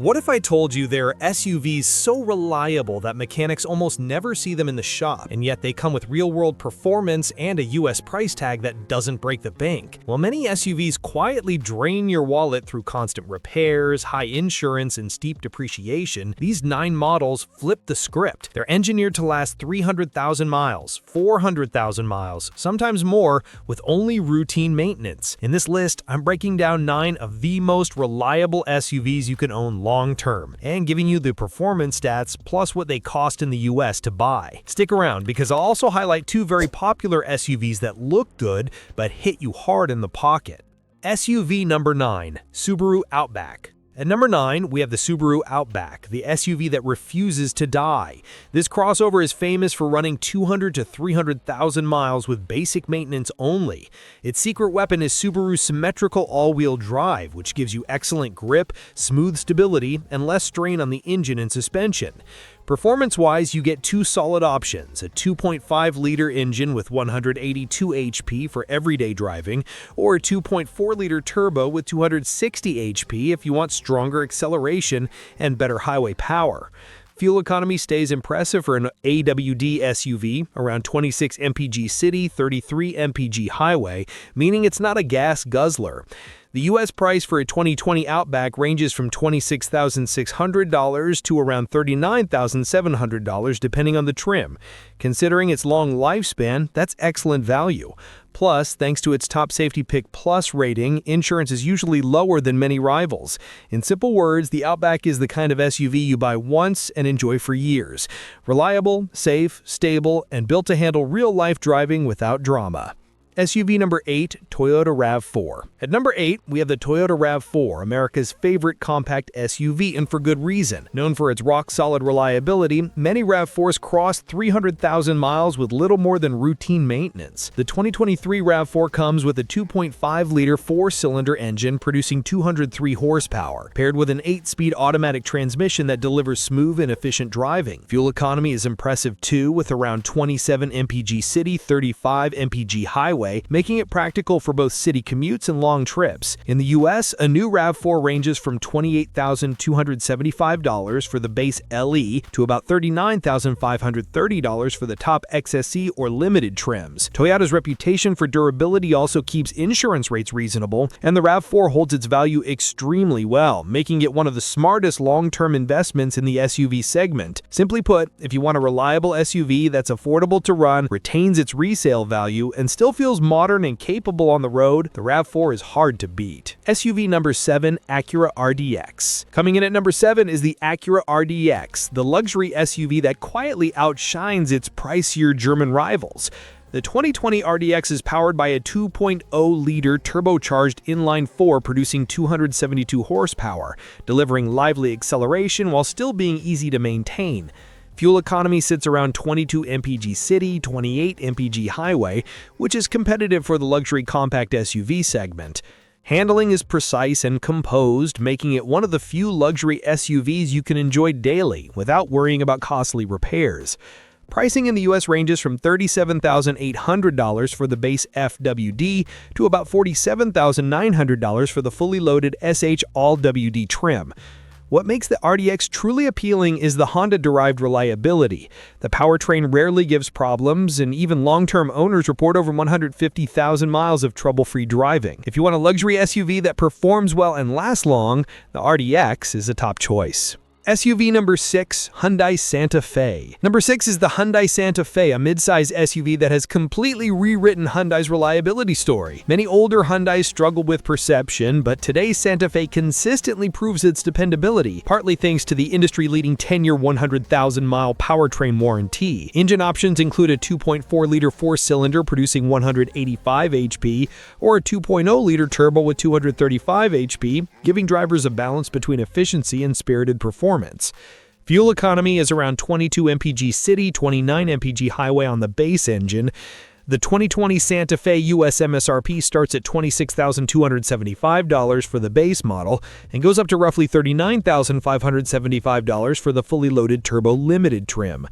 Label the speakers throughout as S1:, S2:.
S1: What if I told you there are SUVs so reliable that mechanics almost never see them in the shop, and yet they come with real-world performance and a US price tag that doesn't break the bank? While many SUVs quietly drain your wallet through constant repairs, high insurance, and steep depreciation, these 9 models flip the script. They're engineered to last 300,000 miles, 400,000 miles, sometimes more, with only routine maintenance. In this list, I'm breaking down 9 of the most reliable SUVs you can own long-term, and giving you the performance stats plus what they cost in the US to buy. Stick around because I'll also highlight 2 very popular SUVs that look good but hit you hard in the pocket. SUV number 9, Subaru Outback. At number 9, we have the Subaru Outback, the SUV that refuses to die. This crossover is famous for running 200 to 300,000 miles with basic maintenance only. Its secret weapon is Subaru's symmetrical all-wheel drive, which gives you excellent grip, smooth stability, and less strain on the engine and suspension. Performance-wise, you get 2 solid options, a 2.5-liter engine with 182 HP for everyday driving, or a 2.4-liter turbo with 260 HP if you want stronger acceleration and better highway power. Fuel economy stays impressive for an AWD SUV, around 26 mpg city, 33 mpg highway, meaning it's not a gas guzzler. The US price for a 2020 Outback ranges from $26,600 to around $39,700 depending on the trim. Considering its long lifespan, that's excellent value. Plus, thanks to its Top Safety Pick Plus rating, insurance is usually lower than many rivals. In simple words, the Outback is the kind of SUV you buy once and enjoy for years. Reliable, safe, stable, and built to handle real-life driving without drama. SUV number 8, Toyota RAV4. At number 8, we have the Toyota RAV4, America's favorite compact SUV, and for good reason. Known for its rock-solid reliability, many RAV4s cross 300,000 miles with little more than routine maintenance. The 2023 RAV4 comes with a 2.5-liter 4-cylinder engine producing 203 horsepower, paired with an 8-speed automatic transmission that delivers smooth and efficient driving. Fuel economy is impressive too, with around 27 mpg city, 35 mpg highway, making it practical for both city commutes and long trips. In the US, a new RAV4 ranges from $28,275 for the base LE to about $39,530 for the top XSE or limited trims. Toyota's reputation for durability also keeps insurance rates reasonable, and the RAV4 holds its value extremely well, making it one of the smartest long-term investments in the SUV segment. Simply put, if you want a reliable SUV that's affordable to run, retains its resale value, and still feels modern and capable on the road, the RAV4 is hard to beat. SUV number 7, Acura RDX. Coming in at number 7 is the Acura RDX, the luxury SUV that quietly outshines its pricier German rivals. The 2020 RDX is powered by a 2.0-liter turbocharged inline-4 producing 272 horsepower, delivering lively acceleration while still being easy to maintain. Fuel economy sits around 22 mpg city, 28 mpg highway, which is competitive for the luxury compact SUV segment. Handling is precise and composed, making it one of the few luxury SUVs you can enjoy daily without worrying about costly repairs. Pricing in the US ranges from $37,800 for the base FWD to about $47,900 for the fully loaded SH All-WD trim. What makes the RDX truly appealing is the Honda-derived reliability. The powertrain rarely gives problems, and even long-term owners report over 150,000 miles of trouble-free driving. If you want a luxury SUV that performs well and lasts long, the RDX is a top choice. SUV number 6, Hyundai Santa Fe. Number 6 is the Hyundai Santa Fe, a midsize SUV that has completely rewritten Hyundai's reliability story. Many older Hyundais struggle with perception, but today's Santa Fe consistently proves its dependability, partly thanks to the industry-leading 10-year 100,000-mile powertrain warranty. Engine options include a 2.4-liter 4-cylinder producing 185 HP, or a 2.0-liter turbo with 235 HP, giving drivers a balance between efficiency and spirited performance. Fuel economy is around 22 mpg city, 29 mpg highway on the base engine. The 2020 Santa Fe US MSRP starts at $26,275 for the base model and goes up to roughly $39,575 for the fully loaded turbo limited trim.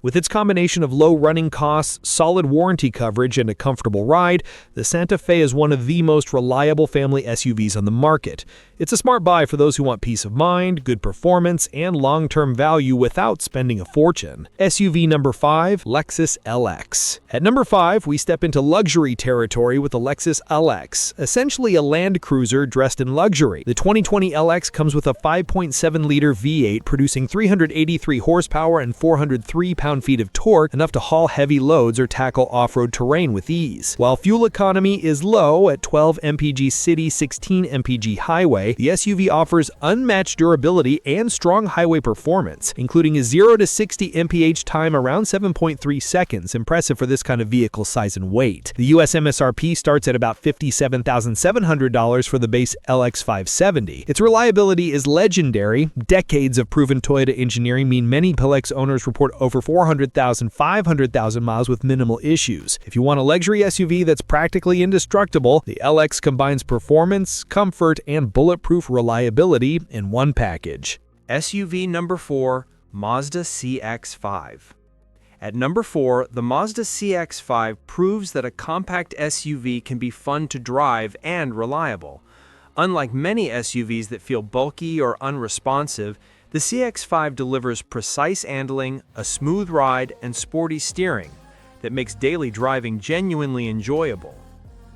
S1: With its combination of low running costs, solid warranty coverage, and a comfortable ride, the Santa Fe is one of the most reliable family SUVs on the market. It's a smart buy for those who want peace of mind, good performance, and long-term value without spending a fortune. SUV number 5, Lexus LX. At number 5, we step into luxury territory with the Lexus LX, essentially a Land Cruiser dressed in luxury. The 2020 LX comes with a 5.7-liter V8 producing 383 horsepower and 403 pound-feet of torque, enough to haul heavy loads or tackle off-road terrain with ease. While fuel economy is low at 12 mpg city, 16 mpg highway, the SUV offers unmatched durability and strong highway performance, including a 0 to 60 mph time around 7.3 seconds, impressive for this kind of vehicle size and weight. The US MSRP starts at about $57,700 for the base LX 570. Its reliability is legendary. Decades of proven Toyota engineering mean many LX owners report over 500,000 miles with minimal issues. If you want a luxury SUV that's practically indestructible, the LX combines performance, comfort, and bulletproof reliability in one package.
S2: SUV number 4, Mazda CX-5. At number 4, the Mazda CX-5 proves that a compact SUV can be fun to drive and reliable. Unlike many SUVs that feel bulky or unresponsive, the CX-5 delivers precise handling, a smooth ride, and sporty steering that makes daily driving genuinely enjoyable.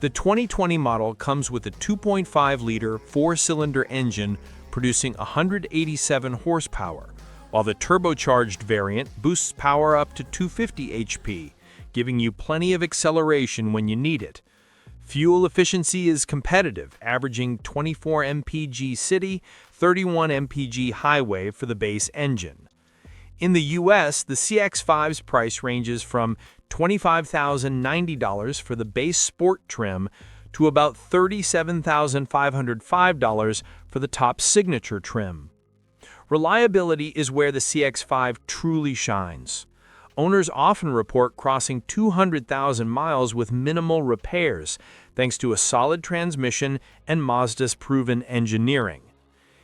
S2: The 2020 model comes with a 2.5-liter four-cylinder engine producing 187 horsepower, while the turbocharged variant boosts power up to 250 HP, giving you plenty of acceleration when you need it. Fuel efficiency is competitive, averaging 24 mpg city, 31 mpg highway for the base engine. In the US, the CX-5's price ranges from $25,090 for the base sport trim to about $37,505 for the top signature trim. Reliability is where the CX-5 truly shines. Owners often report crossing 200,000 miles with minimal repairs, thanks to a solid transmission and Mazda's proven engineering.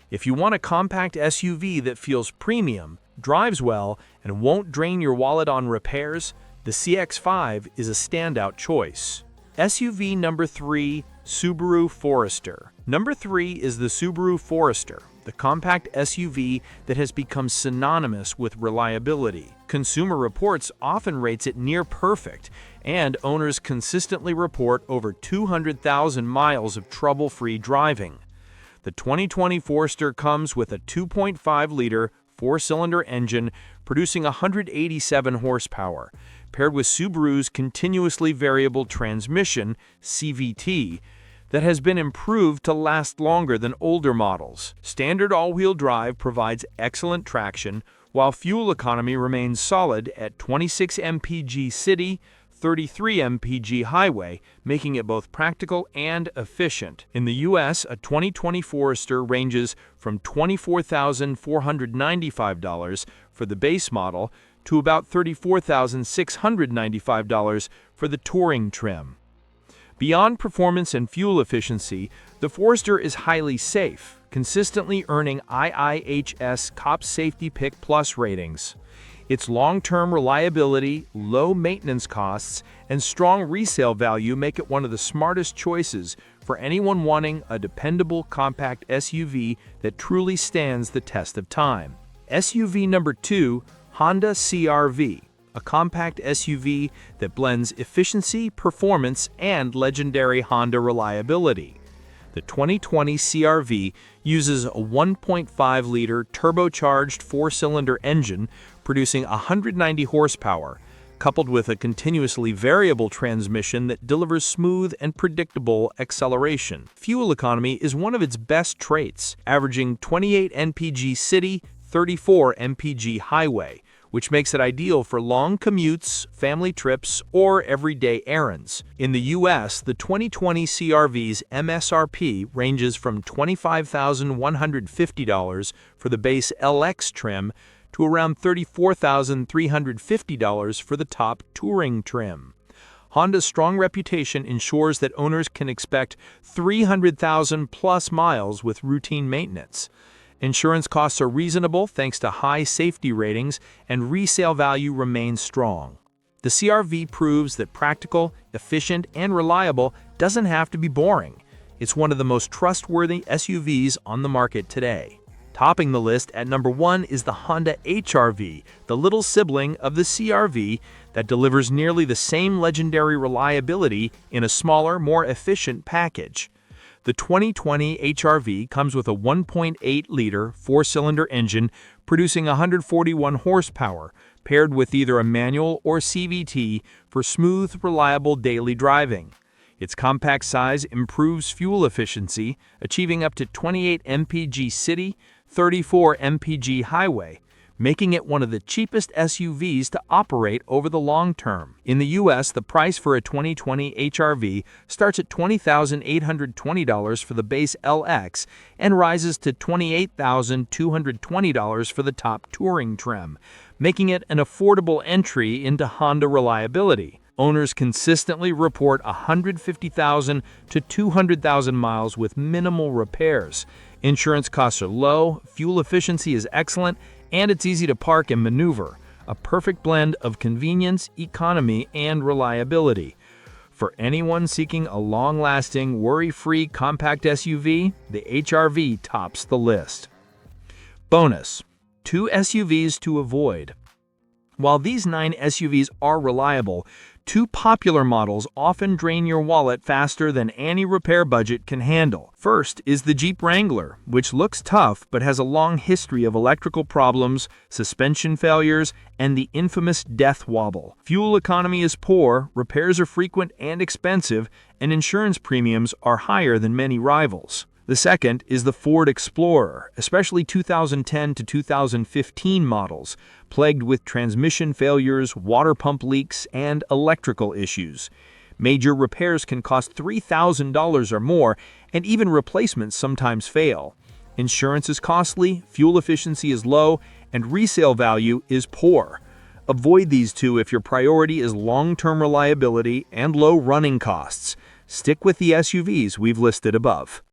S2: If you want a compact SUV that feels premium, drives well, and won't drain your wallet on repairs, the CX-5 is a standout choice. SUV number 3, Subaru Forester. Number 3 is the Subaru Forester, the compact SUV that has become synonymous with reliability. Consumer Reports often rates it near perfect, and owners consistently report over 200,000 miles of trouble-free driving. The 2020 Forester comes with a 2.5-liter four-cylinder engine producing 187 horsepower, paired with Subaru's continuously variable transmission, CVT, that has been improved to last longer than older models. Standard all-wheel drive provides excellent traction, while fuel economy remains solid at 26 mpg city, 33 mpg highway, making it both practical and efficient. In the US, a 2020 Forester ranges from $24,495 for the base model to about $34,695 for the touring trim. Beyond performance and fuel efficiency, the Forester is highly safe, consistently earning IIHS Cop Safety Pick Plus ratings. Its long-term reliability, low maintenance costs, and strong resale value make it one of the smartest choices for anyone wanting a dependable compact SUV that truly stands the test of time. SUV number 2, Honda CR-V, a compact SUV that blends efficiency, performance, and legendary Honda reliability. The 2020 CR-V uses a 1.5-liter turbocharged four-cylinder engine producing 190 horsepower, coupled with a continuously variable transmission that delivers smooth and predictable acceleration. Fuel economy is one of its best traits, averaging 28 mpg city, 34 mpg highway, which makes it ideal for long commutes, family trips, or everyday errands. In the US, the 2020 CR-V's MSRP ranges from $25,150 for the base LX trim to around $34,350 for the top touring trim. Honda's strong reputation ensures that owners can expect 300,000-plus miles with routine maintenance. Insurance costs are reasonable thanks to high safety ratings, and resale value remains strong. The CR-V proves that practical, efficient, and reliable doesn't have to be boring. It's one of the most trustworthy SUVs on the market today. Topping the list at number 1 is the Honda HR-V, the little sibling of the CR-V that delivers nearly the same legendary reliability in a smaller, more efficient package. The 2020 HR-V comes with a 1.8-liter four-cylinder engine producing 141 horsepower, paired with either a manual or CVT for smooth, reliable daily driving. Its compact size improves fuel efficiency, achieving up to 28 mpg city, 34 mpg highway, making it one of the cheapest SUVs to operate over the long term. In the US, the price for a 2020 HR-V starts at $20,820 for the base LX and rises to $28,220 for the top touring trim, making it an affordable entry into Honda reliability. Owners consistently report 150,000 to 200,000 miles with minimal repairs. Insurance costs are low, fuel efficiency is excellent, and it's easy to park and maneuver. A perfect blend of convenience, economy, and reliability. For anyone seeking a long-lasting, worry-free compact SUV, the HR-V tops the list. Bonus: 2 SUVs to avoid. While these 9 SUVs are reliable, 2 popular models often drain your wallet faster than any repair budget can handle. First is the Jeep Wrangler, which looks tough but has a long history of electrical problems, suspension failures, and the infamous death wobble. Fuel economy is poor, repairs are frequent and expensive, and insurance premiums are higher than many rivals. The second is the Ford Explorer, especially 2010 to 2015 models, plagued with transmission failures, water pump leaks, and electrical issues. Major repairs can cost $3,000 or more, and even replacements sometimes fail. Insurance is costly, fuel efficiency is low, and resale value is poor. Avoid these 2 if your priority is long-term reliability and low running costs. Stick with the SUVs we've listed above.